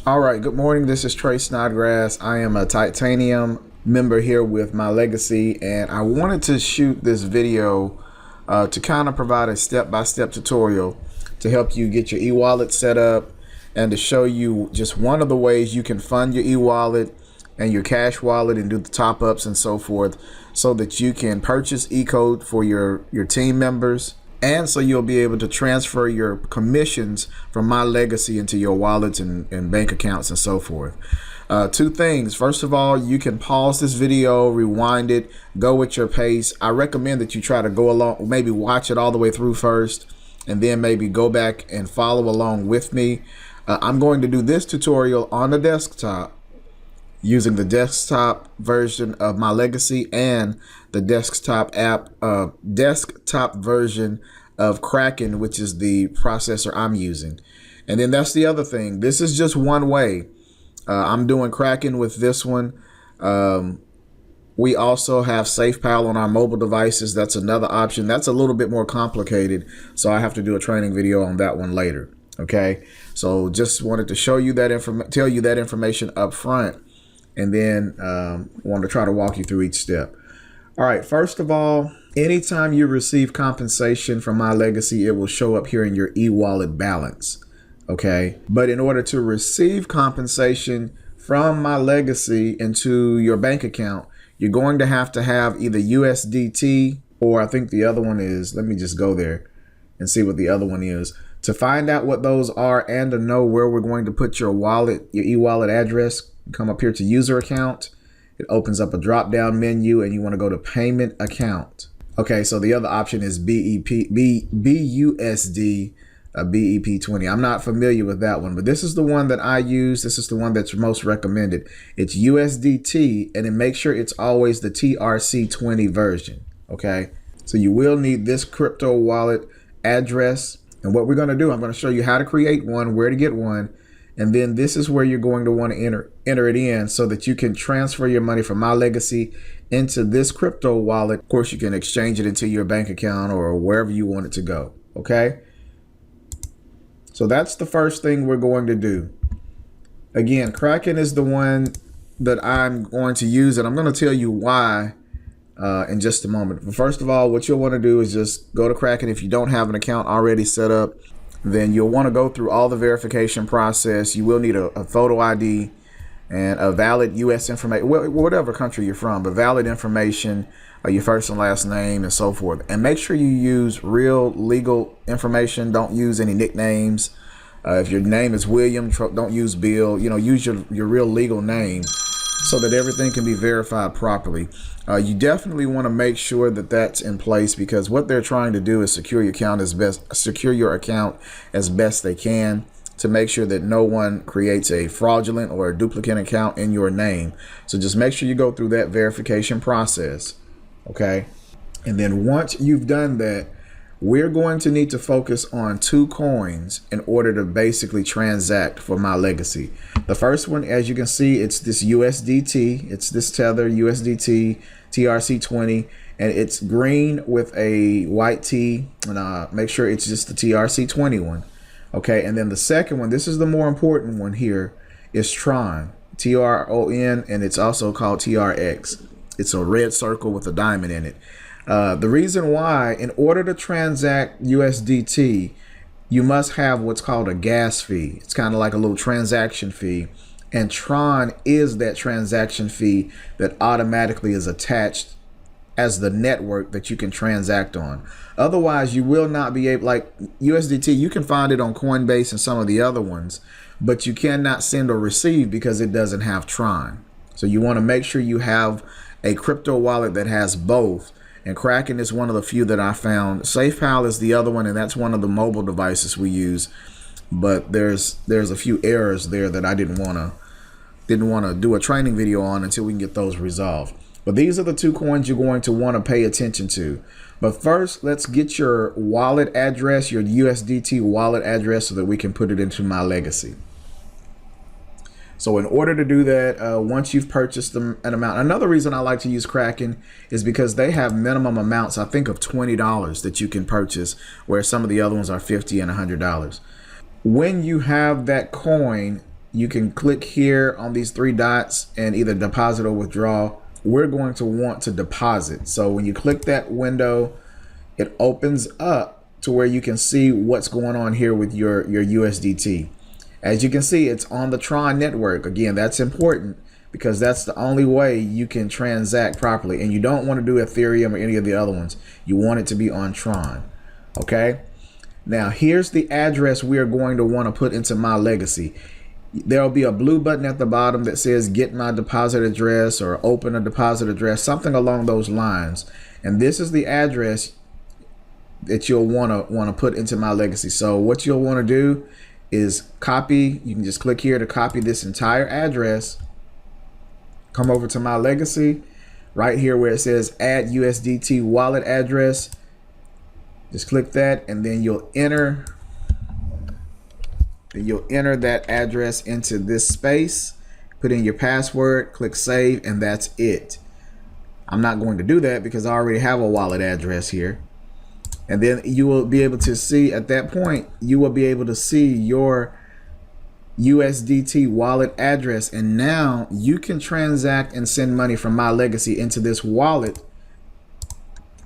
All right, good morning. This is Trey Snodgrass. I am a Titanium member here with My Legacy, and I wanted to shoot this video to kind of provide a step-by-step tutorial to help you get your e-wallet set up and to show you just one of the ways you can fund your e-wallet and your cash wallet and do the top-ups and so forth so that you can purchase e-code for your team members, and so you'll be able to transfer your commissions from My Legacy into your wallets and bank accounts and so forth. Two things. First of all, you can pause this video, rewind it, go at your pace. I recommend that you try to go along, maybe watch it all the way through first, and then maybe go back and follow along with me. I'm going to do this tutorial on the desktop using the desktop version of My Legacy and the desktop version of Kraken, which is the processor I'm using. And then that's the other thing. This is just one way. I'm doing Kraken with this one. We also have SafePal on our mobile devices. That's another option. That's a little bit more complicated, so I have to do a training video on that one later. Okay, so just wanted to show you that tell you that information up front, and then want to try to walk you through each step. All right, first of all, anytime you receive compensation from My Legacy, it will show up here in your e-wallet balance. Okay, but in order to receive compensation from My Legacy into your bank account, you're going to have either USDT, or I think the other one is, let me just go there and see what the other one is. To find out what those are and to know where we're going to put your wallet, your e-wallet address, come up here to user account. It opens up a drop down menu and you want to go to payment account. Okay, so the other option is BUSD, BEP20. I'm not familiar with that one, but this is the one that I use. This is the one that's most recommended. It's USDT, and then make sure it's always the TRC20 version. Okay, so you will need this crypto wallet address. And what we're going to do, I'm going to show you how to create one, where to get one. And then this is where you're going to want to enter it in so that you can transfer your money from My Legacy into this crypto wallet. Of course, you can exchange it into your bank account or wherever you want it to go. Okay. So that's the first thing we're going to do. Again, Kraken is the one that I'm going to use, and I'm going to tell you why in just a moment. But first of all, what you'll want to do is just go to Kraken. If you don't have an account already set up, then you'll want to go through all the verification process. You will need a photo ID and a valid U.S. information, whatever country you're from, but valid information, your first and last name and so forth. And make sure you use real legal information. Don't use any nicknames. If your name is William, don't use Bill. You know, use your real legal name so that everything can be verified properly. You definitely want to make sure that that's in place, because what they're trying to do is secure your account as best they can, to make sure that no one creates a fraudulent or a duplicate account in your name. So just make sure you go through that verification process. Okay. And then once you've done that, we're going to need to focus on two coins in order to basically transact for My Legacy. The first one, as you can see, it's this USDT. It's this Tether USDT TRC20, and it's green with a white T. And make sure it's just the TRC20 one. Okay, and then the second one, this is the more important one here, is Tron, TRON, and it's also called TRX. It's a red circle with a diamond in it. The reason why, in order to transact USDT, you must have what's called a gas fee. It's kind of like a little transaction fee. And Tron is that transaction fee that automatically is attached as the network that you can transact on. Otherwise, you will not be able, like USDT, you can find it on Coinbase and some of the other ones, but you cannot send or receive because it doesn't have Tron. So you want to make sure you have a crypto wallet that has both. And Kraken is one of the few that I found. SafePal is the other one, and that's one of the mobile devices we use. But there's a few errors there that I didn't want to do a training video on until we can get those resolved. But these are the two coins you're going to want to pay attention to. But first, let's get your wallet address, your USDT wallet address, so that we can put it into My Legacy. So in order to do that, once you've purchased an amount, another reason I like to use Kraken is because they have minimum amounts, I think of $20 that you can purchase, where some of the other ones are $50 and $100. When you have that coin, you can click here on these three dots and either deposit or withdraw. We're going to want to deposit. So when you click that window, it opens up to where you can see what's going on here with your USDT. As you can see, it's on the Tron network. Again, that's important because that's the only way you can transact properly. And you don't want to do Ethereum or any of the other ones. You want it to be on Tron. Okay. Now here's the address we are going to want to put into My Legacy. There'll be a blue button at the bottom that says get my deposit address or open a deposit address, something along those lines. And this is the address that you'll want to put into My Legacy. So what you'll want to do is copy. You can just click here to copy this entire address. Come over to My Legacy, right here where it says add USDT wallet address. Just click that, and then you'll enter that address into this space. Put in your password, click save, and that's it. I'm not going to do that because I already have a wallet address here. And then you will be able to see at that point, you will be able to see your USDT wallet address. And now you can transact and send money from My Legacy into this wallet.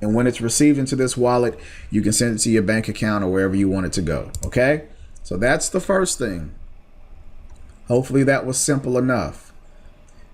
And when it's received into this wallet, you can send it to your bank account or wherever you want it to go. Okay. So that's the first thing. Hopefully that was simple enough.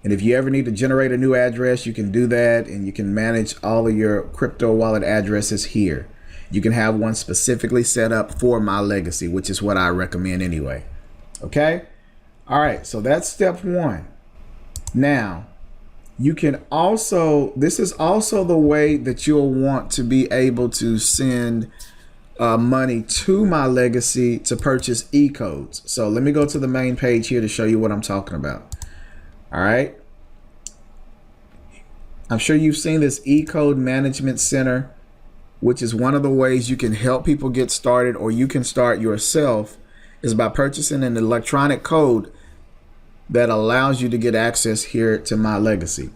And if you ever need to generate a new address, you can do that, and you can manage all of your crypto wallet addresses here. You can have one specifically set up for My Legacy, which is what I recommend anyway. Okay. All right. So that's step one. Now you can also, this is also the way that you'll want to be able to send money to My Legacy to purchase e-codes. So let me go to the main page here to show you what I'm talking about. All right. I'm sure you've seen this e-code management center, which is one of the ways you can help people get started, or you can start yourself, is by purchasing an electronic code that allows you to get access here to My Legacy.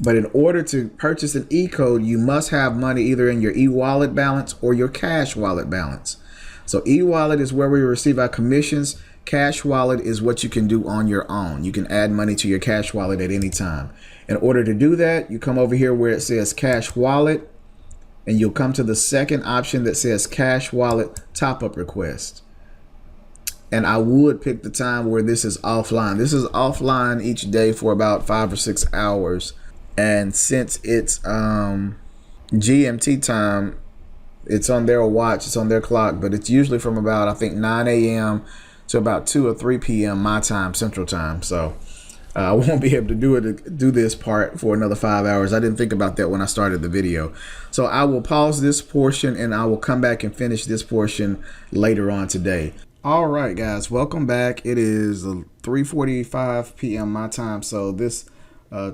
But in order to purchase an e-code, you must have money either in your e-wallet balance or your cash wallet balance. So e-wallet is where we receive our commissions. Cash wallet is what you can do on your own. You can add money to your cash wallet at any time. In order to do that, you come over here where it says cash wallet, and you'll come to the second option that says cash wallet top-up request. And I would pick the time where this is offline. This is offline each day for about 5 or 6 hours. And since it's GMT time, it's on their watch, it's on their clock, but it's usually from about, I think, 9 a.m. to about 2 or 3 p.m. my time, Central Time. So I won't be able to do this part for another 5 hours. I didn't think about that when I started the video. So I will pause this portion and I will come back and finish this portion later on today. All right, guys, welcome back. It is 3:45 p.m. my time. So this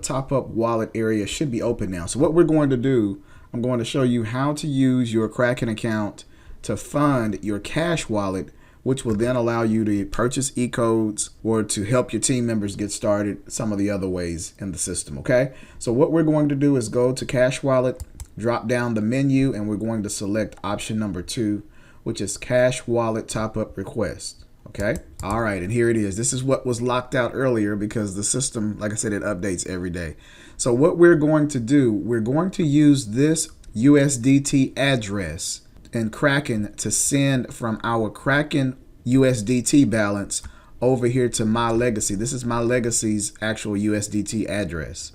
top-up wallet area should be open now. So what we're going to do, I'm going to show you how to use your Kraken account to fund your cash wallet, which will then allow you to purchase e-codes or to help your team members get started some of the other ways in the system. Okay, so what we're going to do is go to cash wallet, drop down the menu, and we're going to select option number 2, which is cash wallet top-up request. Okay. All right. And here it is. This is what was locked out earlier because the system, like I said, it updates every day. So what we're going to do, we're going to use this USDT address in Kraken to send from our Kraken USDT balance over here to My Legacy. This is My Legacy's actual USDT address.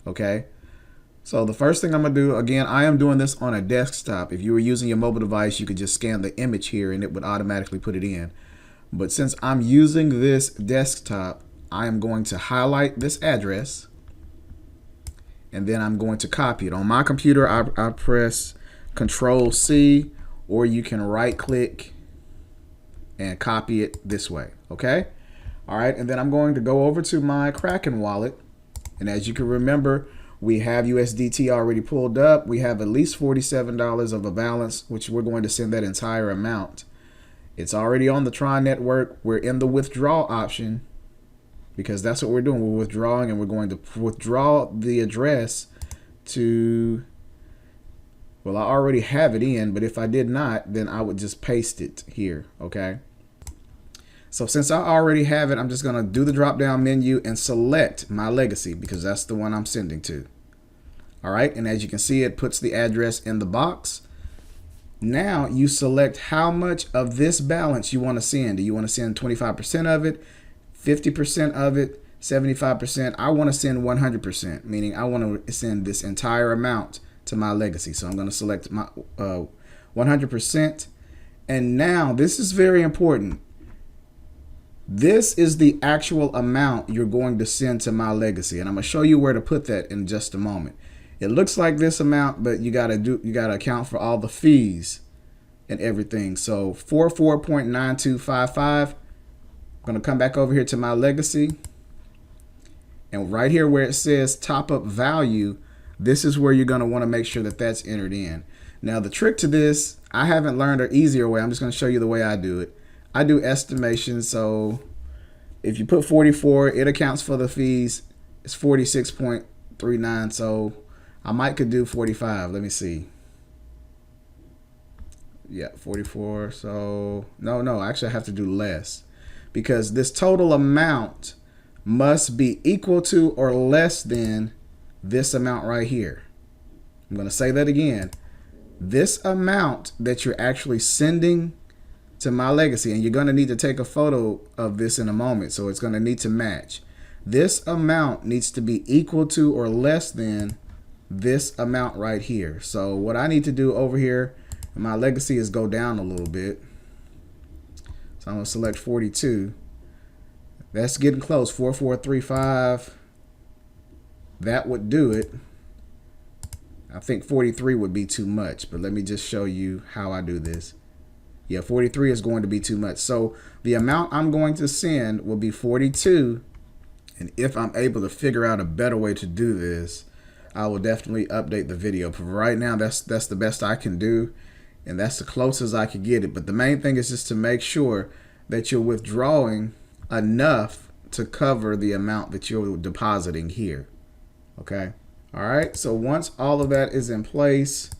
Okay. So the first thing I'm going to do, again, I am doing this on a desktop. If you were using your mobile device, you could just scan the image here and it would automatically put it in. But since I'm using this desktop, I am going to highlight this address and then I'm going to copy it. On my computer, I press Control-C, or you can right click and copy it this way. Okay. All right. And then I'm going to go over to my Kraken wallet. And as you can remember, we have USDT already pulled up. We have at least $47 of a balance, which we're going to send that entire amount. It's already on the Tron network. We're in the withdraw option because that's what we're doing. We're withdrawing, and we're going to withdraw the address to, well, I already have it in, but if I did not, then I would just paste it here. Okay. So since I already have it, I'm just going to do the drop down menu and select my legacy because that's the one I'm sending to. All right. And as you can see, it puts the address in the box. Now you select how much of this balance you want to send. Do you want to send 25% of it, 50% of it, 75%? I want to send 100%, meaning I want to send this entire amount to my legacy. So I'm going to select my 100%. And now this is very important. This is the actual amount you're going to send to my legacy. And I'm going to show you where to put that in just a moment. It looks like this amount, but you got to account for all the fees and everything. So 44.9255. I'm going to come back over here to my legacy. And right here where it says top up value, this is where you're going to want to make sure that that's entered in. Now the trick to this, I haven't learned an easier way. I'm just going to show you the way I do it. I do estimation. So if you put 44, it accounts for the fees. It's 46.39. So I might could do 45. Let me see. Yeah, 44. So no, actually I have to do less because this total amount must be equal to or less than this amount right here. I'm going to say that again. This amount that you're actually sending to my legacy, and you're going to need to take a photo of this in a moment, so it's going to need to match. This amount needs to be equal to or less than this amount right here. So what I need to do over here in my legacy is go down a little bit. So I'm going to select 42. That's getting close. 4435. That would do it. I think 43 would be too much, but let me just show you how I do this. Yeah, 43 is going to be too much. So the amount I'm going to send will be 42. And if I'm able to figure out a better way to do this, I will definitely update the video. For right now, that's the best I can do. And that's the closest I can get it. But the main thing is just to make sure that you're withdrawing enough to cover the amount that you're depositing here. Okay. All right. So once all of that is in place,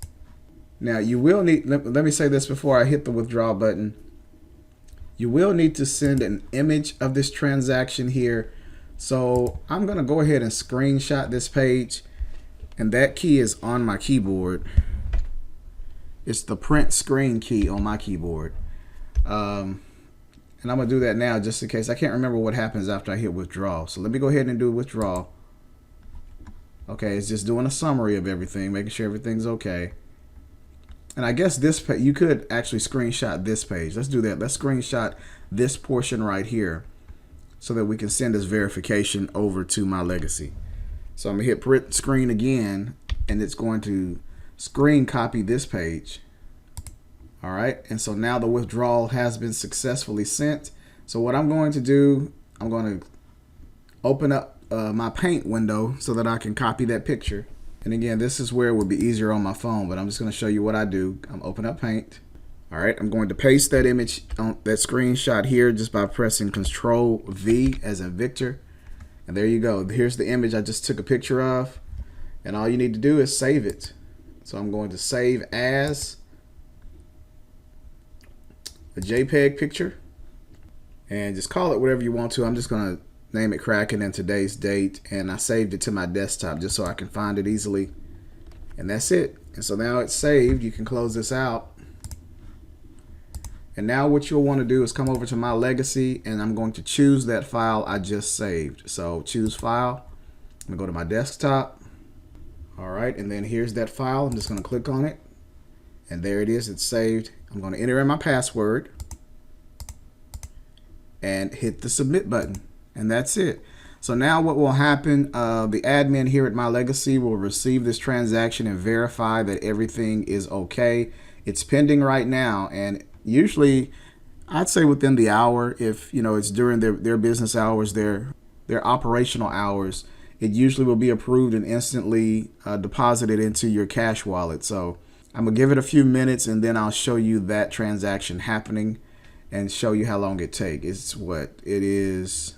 now you will need, let me say this before I hit the withdraw button. You will need to send an image of this transaction here. So I'm going to go ahead and screenshot this page. And that key is on my keyboard. It's the print screen key on my keyboard. And I'm going to do that now just in case. I can't remember what happens after I hit withdraw. So let me go ahead and do withdraw. Okay, it's just doing a summary of everything, making sure everything's okay. And I guess this page, you could actually screenshot this page. Let's do that. Let's screenshot this portion right here so that we can send this verification over to my legacy. So I'm going to hit print screen again, and it's going to screen copy this page. All right. And so now the withdrawal has been successfully sent. So what I'm going to do, I'm going to open up my paint window so that I can copy that picture. And again, this is where it would be easier on my phone, but I'm just going to show you what I do. I'm open up paint. All right. I'm going to paste that image on that screenshot here just by pressing Control V as in Victor. And there you go. Here's the image I just took a picture of. And all you need to do is save it. So I'm going to save as a JPEG picture. And just call it whatever you want to. I'm just going to name it Kraken and today's date. And I saved it to my desktop just so I can find it easily. And that's it. And so now it's saved. You can close this out. And now what you'll want to do is come over to my legacy, and I'm going to choose that file I just saved. So choose file. I'm going to go to my desktop. All right, and then here's that file. I'm just going to click on it. And there it is. It's saved. I'm going to enter in my password and hit the submit button. And that's it. So now what will happen, the admin here at my legacy will receive this transaction and verify that everything is okay. It's pending right now, and usually I'd say within the hour, if it's during their business hours, their operational hours, it usually will be approved and instantly deposited into your cash wallet. So I'm gonna give it a few minutes, and then I'll show you that transaction happening and show you how long it takes. It's what it is.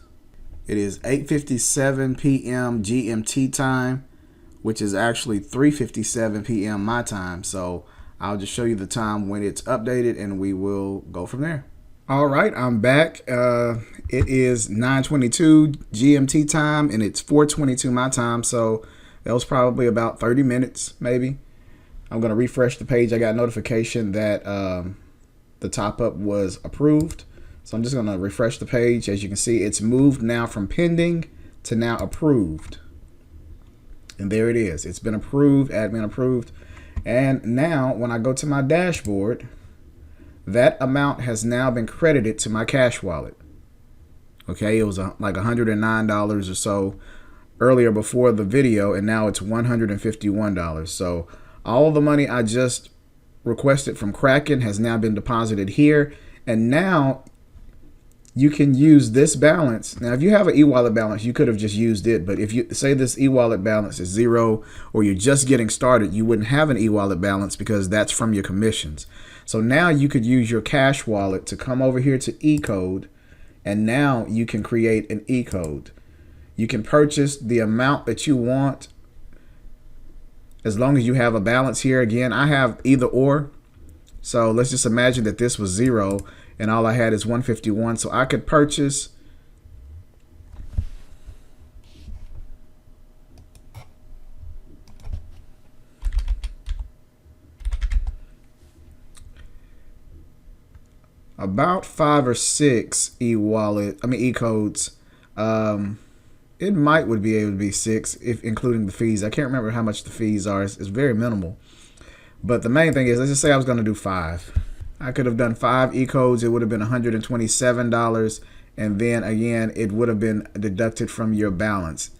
It is 8:57 p.m. GMT time, which is actually 3:57 p.m. my time. So I'll just show you the time when it's updated, and we will go from there. All right, I'm back. It is 9:22 GMT time, and it's 4:22 my time. So that was probably about 30 minutes, maybe. I'm gonna refresh the page. I got a notification that the top up was approved. So I'm just gonna refresh the page. As you can see, it's moved now from pending to now approved. And there it is. It's been approved, admin approved. And now when I go to my dashboard, that amount has now been credited to my cash wallet. Okay, it was like $109 or so earlier before the video, and now it's $151. So all the money I just requested from Kraken has now been deposited here, and now you can use this balance. Now, if you have an e-wallet balance, you could have just used it. But if you say this e-wallet balance is zero, or you're just getting started, you wouldn't have an e-wallet balance because that's from your commissions. So now you could use your cash wallet to come over here to e-code, and now you can create an e-code. You can purchase the amount that you want as long as you have a balance here. Again, I have either or. So let's just imagine that this was zero and all I had is 151. So I could purchase about 5 or 6 e-codes. It would be able to be 6 if including the fees. I can't remember how much the fees are. It's very minimal. But the main thing is, let's just say I was going to do 5. I could have done 5 e-codes. It would have been $127. And then again, it would have been deducted from your balance.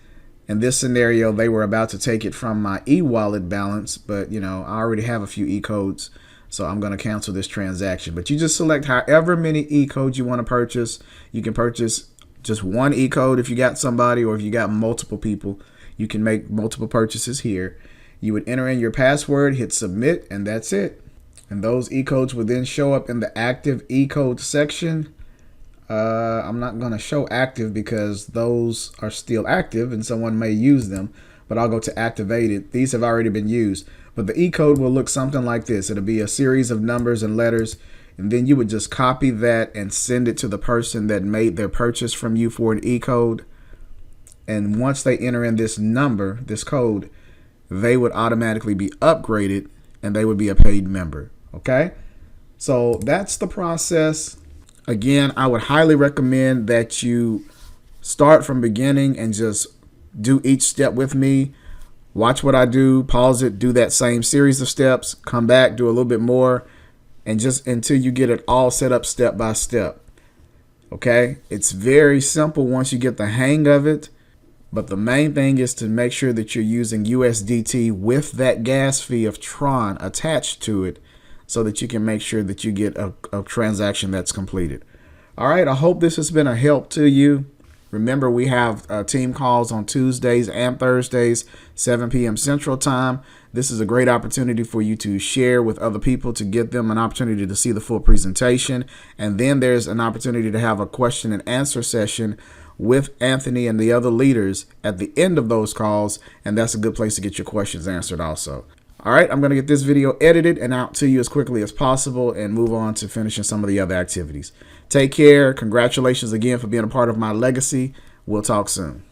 In this scenario, they were about to take it from my e-wallet balance, but I already have a few e-codes, so I'm going to cancel this transaction. But you just select however many e-codes you want to purchase. You can purchase just one e-code if you got somebody, or if you got multiple people, you can make multiple purchases here. You would enter in your password, hit submit, and that's it. And those e-codes would then show up in the active e-code section. I'm not going to show active because those are still active and someone may use them, but I'll go to activated. These have already been used, but the e-code will look something like this. It'll be a series of numbers and letters, and then you would just copy that and send it to the person that made their purchase from you for an e-code. And once they enter in this number, this code, they would automatically be upgraded and they would be a paid member. Okay, so that's the process. Again, I would highly recommend that you start from beginning and just do each step with me. Watch what I do, pause it, do that same series of steps, come back, do a little bit more, and just until you get it all set up step by step. Okay, it's very simple once you get the hang of it. But the main thing is to make sure that you're using USDT with that gas fee of Tron attached to it, so that you can make sure that you get a transaction that's completed. All right, I hope this has been a help to you. Remember, we have team calls on Tuesdays and Thursdays, 7 p.m. Central Time. This is a great opportunity for you to share with other people, to get them an opportunity to see the full presentation. And then there's an opportunity to have a question and answer session with Anthony and the other leaders at the end of those calls. And that's a good place to get your questions answered also. All right, I'm going to get this video edited and out to you as quickly as possible and move on to finishing some of the other activities. Take care. Congratulations again for being a part of my legacy. We'll talk soon.